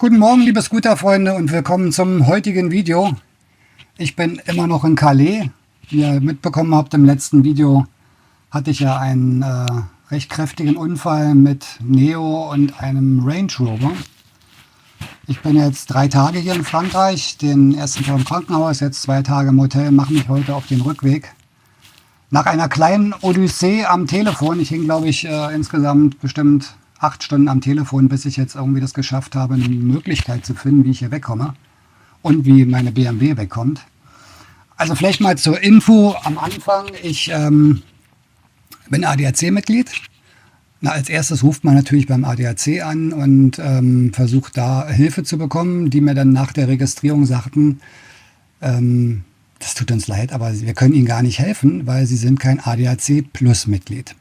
Guten Morgen, liebe Scooterfreunde, und willkommen zum heutigen Video. Ich bin immer noch in Calais. Wie ihr mitbekommen habt, im letzten Video hatte ich ja einen recht kräftigen Unfall mit Neo und einem Range Rover. Ich bin jetzt 3 Tage hier in Frankreich, den ersten Tag im Krankenhaus, jetzt 2 Tage im Hotel, mache mich heute auf den Rückweg. Nach einer kleinen Odyssee am Telefon, ich hing glaube ich insgesamt bestimmt 8 Stunden am Telefon, bis ich jetzt irgendwie das geschafft habe, eine Möglichkeit zu finden, wie ich hier wegkomme und wie meine BMW wegkommt. Also vielleicht mal zur Info am Anfang. Ich bin ADAC-Mitglied. Als erstes ruft man natürlich beim ADAC an und versucht da Hilfe zu bekommen, die mir dann nach der Registrierung sagten, das tut uns leid, aber wir können Ihnen gar nicht helfen, weil Sie sind kein ADAC-Plus-Mitglied.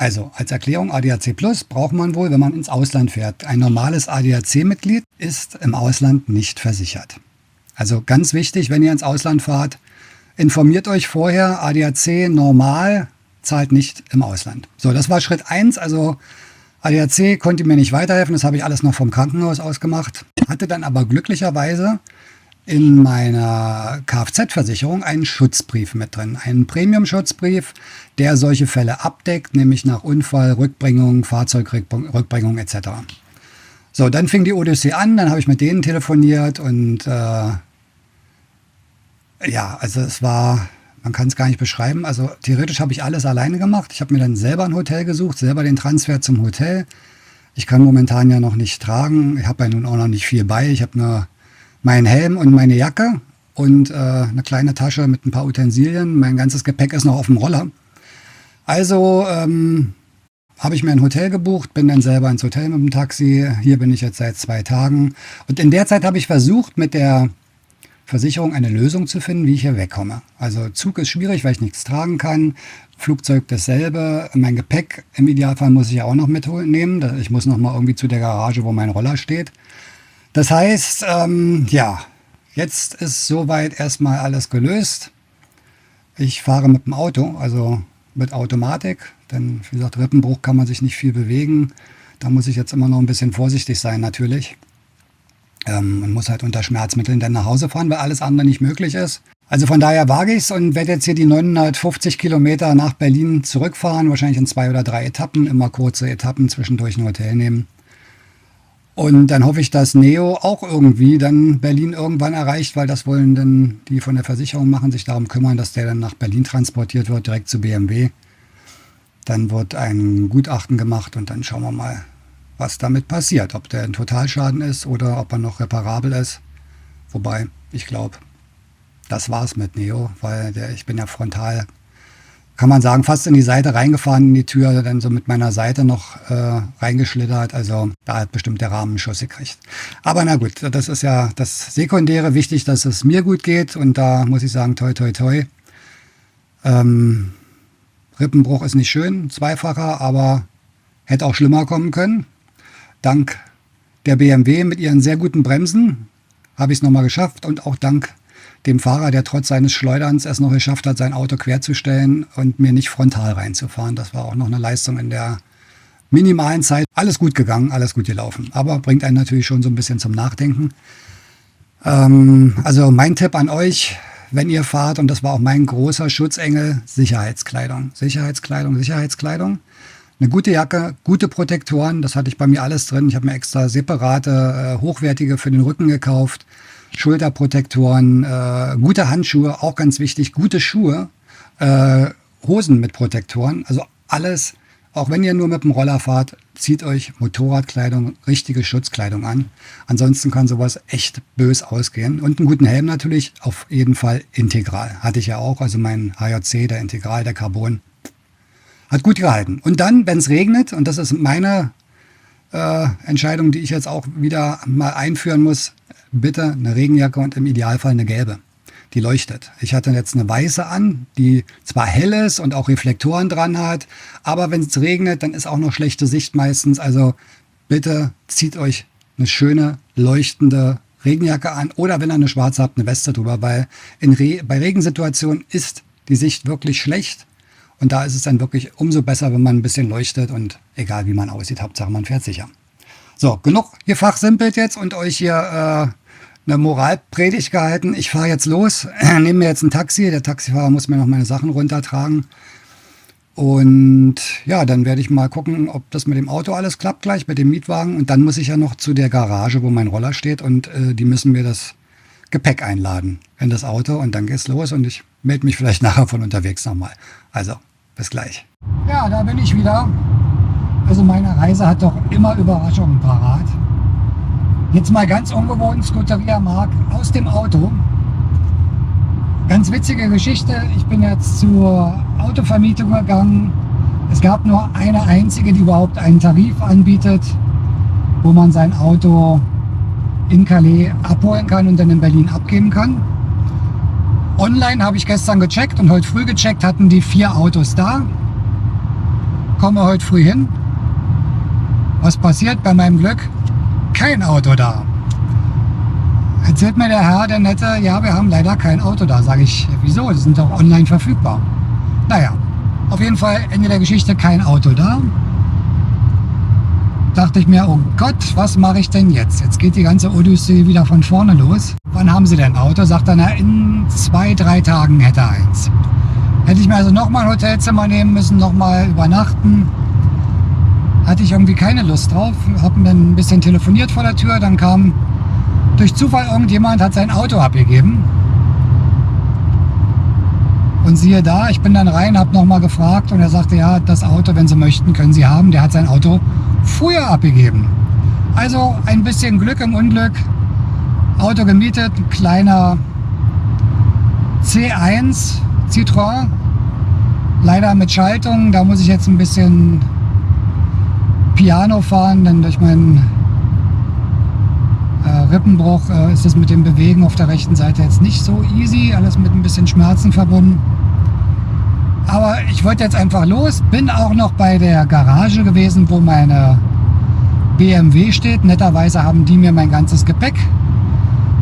Also als Erklärung, ADAC Plus braucht man wohl, wenn man ins Ausland fährt. Ein normales ADAC-Mitglied ist im Ausland nicht versichert. Also ganz wichtig, wenn ihr ins Ausland fahrt, informiert euch vorher, ADAC normal zahlt nicht im Ausland. So, das war Schritt 1. Also ADAC konnte mir nicht weiterhelfen, das habe ich alles noch vom Krankenhaus aus gemacht. Hatte dann aber glücklicherweise in meiner Kfz-Versicherung einen Schutzbrief mit drin. Einen Premium-Schutzbrief, der solche Fälle abdeckt, nämlich nach Unfall, Rückbringung, Fahrzeugrückbringung etc. So, dann fing die Odyssee an, dann habe ich mit denen telefoniert und ja, also es war, man kann es gar nicht beschreiben, also theoretisch habe ich alles alleine gemacht. Ich habe mir dann selber ein Hotel gesucht, selber den Transfer zum Hotel. Ich kann momentan ja noch nicht tragen, ich habe ja nun auch noch nicht viel bei, ich habe nur meinen Helm und meine Jacke und eine kleine Tasche mit ein paar Utensilien. Mein ganzes Gepäck ist noch auf dem Roller. Also habe ich mir ein Hotel gebucht, bin dann selber ins Hotel mit dem Taxi. Hier bin ich jetzt seit 2 Tagen. Und in der Zeit habe ich versucht, mit der Versicherung eine Lösung zu finden, wie ich hier wegkomme. Also Zug ist schwierig, weil ich nichts tragen kann. Flugzeug dasselbe. Mein Gepäck im Idealfall muss ich ja auch noch mitnehmen. Ich muss noch mal irgendwie zu der Garage, wo mein Roller steht. Das heißt, ja, jetzt ist soweit erstmal alles gelöst. Ich fahre mit dem Auto, also mit Automatik, denn wie gesagt, Rippenbruch kann man sich nicht viel bewegen. Da muss ich jetzt immer noch ein bisschen vorsichtig sein natürlich. Man muss halt unter Schmerzmitteln dann nach Hause fahren, weil alles andere nicht möglich ist. Also von daher wage ich es und werde jetzt hier die 950 Kilometer nach Berlin zurückfahren, wahrscheinlich in 2 oder 3 Etappen, immer kurze Etappen, zwischendurch ein Hotel nehmen. Und dann hoffe ich, dass Neo auch irgendwie dann Berlin irgendwann erreicht, weil das wollen dann die von der Versicherung machen, sich darum kümmern, dass der dann nach Berlin transportiert wird, direkt zu BMW. Dann wird ein Gutachten gemacht und dann schauen wir mal, was damit passiert. Ob der ein Totalschaden ist oder ob er noch reparabel ist. Wobei, ich glaube, das war's mit Neo, weil ich bin ja frontal, kann man sagen, fast in die Seite reingefahren, in die Tür, dann so mit meiner Seite noch reingeschlittert. Also da hat bestimmt der Rahmen einen Schuss gekriegt. Aber na gut, das ist ja das Sekundäre. Wichtig, dass es mir gut geht. Und da muss ich sagen, toi, toi, toi. Rippenbruch ist nicht schön, zweifacher, aber hätte auch schlimmer kommen können. Dank der BMW mit ihren sehr guten Bremsen habe ich es nochmal geschafft. Und auch dank dem Fahrer, der trotz seines Schleuderns es noch geschafft hat, sein Auto querzustellen und mir nicht frontal reinzufahren. Das war auch noch eine Leistung in der minimalen Zeit. Alles gut gegangen, alles gut gelaufen. Aber bringt einen natürlich schon so ein bisschen zum Nachdenken. Also mein Tipp an euch, wenn ihr fahrt, und das war auch mein großer Schutzengel, Sicherheitskleidung. Sicherheitskleidung, Sicherheitskleidung. Eine gute Jacke, gute Protektoren, das hatte ich bei mir alles drin. Ich habe mir extra separate, hochwertige für den Rücken gekauft. Schulterprotektoren, gute Handschuhe, auch ganz wichtig, gute Schuhe, Hosen mit Protektoren, also alles, auch wenn ihr nur mit dem Roller fahrt, zieht euch Motorradkleidung, richtige Schutzkleidung an. Ansonsten kann sowas echt bös ausgehen. Und einen guten Helm natürlich, auf jeden Fall integral. Hatte ich ja auch, also mein HJC, der Integral, der Carbon, hat gut gehalten. Und dann, wenn es regnet, und das ist meine Entscheidung, die ich jetzt auch wieder mal einführen muss, bitte eine Regenjacke und im Idealfall eine gelbe. Die leuchtet. Ich hatte jetzt eine weiße an, die zwar hell ist und auch Reflektoren dran hat, aber wenn es regnet, dann ist auch noch schlechte Sicht meistens. Also bitte zieht euch eine schöne, leuchtende Regenjacke an oder wenn ihr eine schwarze habt, eine Weste drüber, weil bei Regensituationen ist die Sicht wirklich schlecht. Und da ist es dann wirklich umso besser, wenn man ein bisschen leuchtet und egal wie man aussieht, Hauptsache man fährt sicher. So, genug gefachsimpelt jetzt und euch hier eine Moralpredigt gehalten. Ich fahre jetzt los, nehme mir jetzt ein Taxi. Der Taxifahrer muss mir noch meine Sachen runtertragen. Und ja, dann werde ich mal gucken, ob das mit dem Auto alles klappt gleich, mit dem Mietwagen. Und dann muss ich ja noch zu der Garage, wo mein Roller steht. Und die müssen mir das Gepäck einladen in das Auto. Und dann geht's los und ich melde mich vielleicht nachher von unterwegs nochmal. Also, bis gleich. Ja, da bin ich wieder. Also meine Reise hat doch immer Überraschungen parat. Jetzt mal ganz ungewohnt, Scuderia Mark aus dem Auto. Ganz witzige Geschichte. Ich bin jetzt zur Autovermietung gegangen. Es gab nur eine einzige, die überhaupt einen Tarif anbietet, wo man sein Auto in Calais abholen kann und dann in Berlin abgeben kann. Online habe ich gestern gecheckt und heute früh gecheckt, hatten die 4 Autos da. Komme heute früh hin. Was passiert bei meinem Glück? Kein Auto da. Erzählt mir der Herr, der Nette, ja, wir haben leider kein Auto da. Sage ich, wieso? Die sind doch online verfügbar. Naja, auf jeden Fall Ende der Geschichte, kein Auto da. Dachte ich mir, oh Gott, was mache ich denn jetzt? Jetzt geht die ganze Odyssee wieder von vorne los. Wann haben Sie denn ein Auto? Sagt er, na, in 2-3 Tagen hätte er eins. Hätte ich mir also nochmal ein Hotelzimmer nehmen müssen, nochmal übernachten. Hatte ich irgendwie keine Lust drauf. Hab dann ein bisschen telefoniert vor der Tür. Dann kam durch Zufall irgendjemand, hat sein Auto abgegeben. Und siehe da, ich bin dann rein, habe nochmal gefragt und er sagte, ja, das Auto, wenn Sie möchten, können Sie haben. Der hat sein Auto früher abgegeben. Also ein bisschen Glück im Unglück. Auto gemietet, ein kleiner C1 Citroën. Leider mit Schaltung, da muss ich jetzt ein bisschen Piano fahren, denn durch meinen Rippenbruch ist es mit dem Bewegen auf der rechten Seite jetzt nicht so easy, alles mit ein bisschen Schmerzen verbunden. Aber ich wollte jetzt einfach los, bin auch noch bei der Garage gewesen, wo meine BMW steht. Netterweise haben die mir mein ganzes Gepäck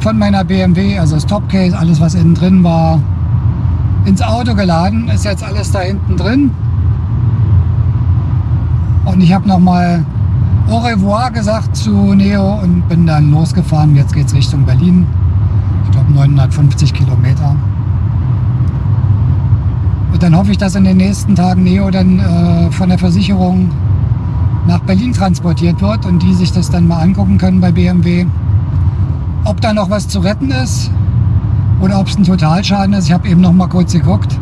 von meiner BMW, also das Topcase, alles was innen drin war, ins Auto geladen. Ist jetzt alles da hinten drin. Und ich habe nochmal Au revoir gesagt zu Neo und bin dann losgefahren. Jetzt geht es Richtung Berlin. Ich glaube 950 Kilometer. Und dann hoffe ich, dass in den nächsten Tagen Neo dann von der Versicherung nach Berlin transportiert wird und die sich das dann mal angucken können bei BMW. Ob da noch was zu retten ist oder ob es ein Totalschaden ist. Ich habe eben noch mal kurz geguckt.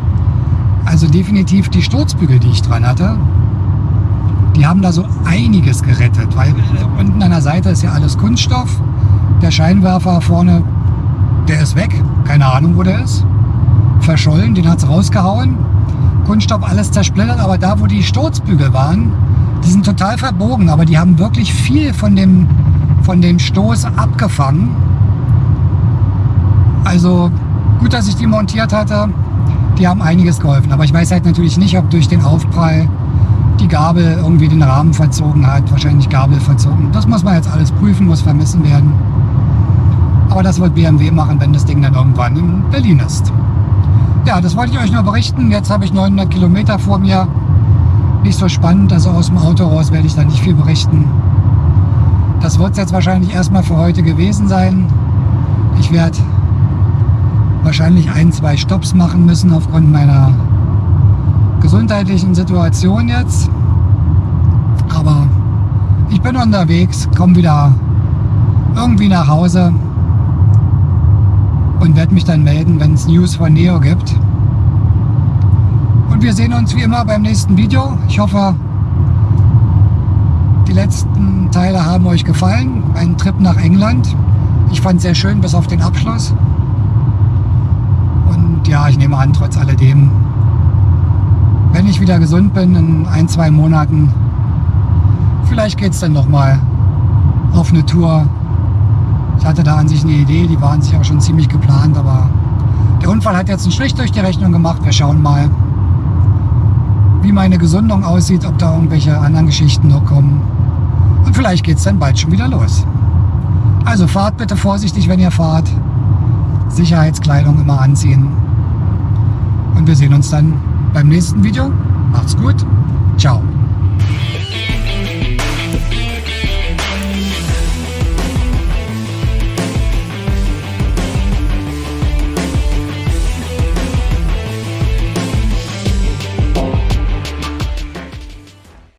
Also definitiv die Sturzbügel, die ich dran hatte. Die haben da so einiges gerettet, weil unten an der Seite ist ja alles Kunststoff. Der Scheinwerfer vorne, der ist weg. Keine Ahnung, wo der ist. Verschollen, den hat es rausgehauen. Kunststoff, alles zersplittert. Aber da, wo die Sturzbügel waren, die sind total verbogen. Aber die haben wirklich viel von dem Stoß abgefangen. Also gut, dass ich die montiert hatte. Die haben einiges geholfen. Aber ich weiß halt natürlich nicht, ob durch den Aufprall die Gabel irgendwie den Rahmen verzogen hat, wahrscheinlich Gabel verzogen. Das muss man jetzt alles prüfen, muss vermessen werden. Aber das wird BMW machen, wenn das Ding dann irgendwann in Berlin ist. Ja, das wollte ich euch nur berichten. Jetzt habe ich 900 Kilometer vor mir. Nicht so spannend, also aus dem Auto raus werde ich da nicht viel berichten. Das wird es jetzt wahrscheinlich erstmal für heute gewesen sein. Ich werde wahrscheinlich 1-2 Stopps machen müssen aufgrund meiner gesundheitlichen Situation jetzt, aber ich bin unterwegs, komme wieder irgendwie nach Hause und werde mich dann melden, wenn es News von Neo gibt. Und wir sehen uns wie immer beim nächsten Video. Ich hoffe, die letzten Teile haben euch gefallen. Ein Trip nach England. Ich fand es sehr schön, bis auf den Abschluss. Und ja, ich nehme an, trotz alledem, wenn ich wieder gesund bin, in 1-2 Monaten, vielleicht geht es dann nochmal auf eine Tour. Ich hatte da an sich eine Idee, die war an sich auch schon ziemlich geplant, aber der Unfall hat jetzt einen Strich durch die Rechnung gemacht. Wir schauen mal, wie meine Gesundung aussieht, ob da irgendwelche anderen Geschichten noch kommen. Und vielleicht geht es dann bald schon wieder los. Also fahrt bitte vorsichtig, wenn ihr fahrt. Sicherheitskleidung immer anziehen. Und wir sehen uns dann beim nächsten Video. Macht's gut. Ciao.